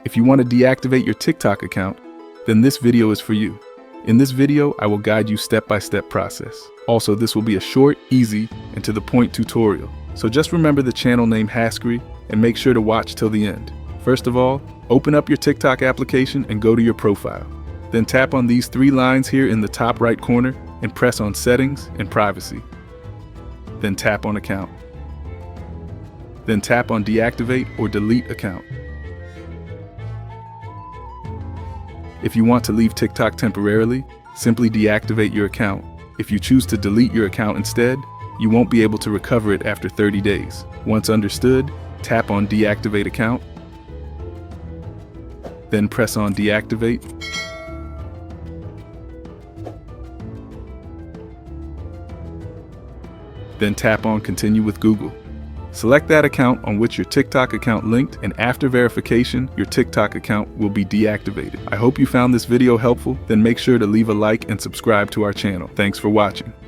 If you want to deactivate your TikTok account, then this video is for you. In this video, I will guide you step-by-step process. Also, this will be a short, easy, and to the point tutorial. So just remember the channel name Haskery and make sure to watch till the end. First of all, open up your TikTok application and go to your profile. Then tap on these 3 lines here in the top right corner and press on Settings and Privacy. Then tap on Account. Then tap on Deactivate or Delete Account. If you want to leave TikTok temporarily, simply deactivate your account. If you choose to delete your account instead, you won't be able to recover it after 30 days. Once understood, tap on Deactivate Account. Then press on Deactivate. Then tap on Continue with Google. Select that account on which your TikTok account linked, and after verification, your TikTok account will be deactivated. I hope you found this video helpful. Then make sure to leave a like and subscribe to our channel. Thanks for watching.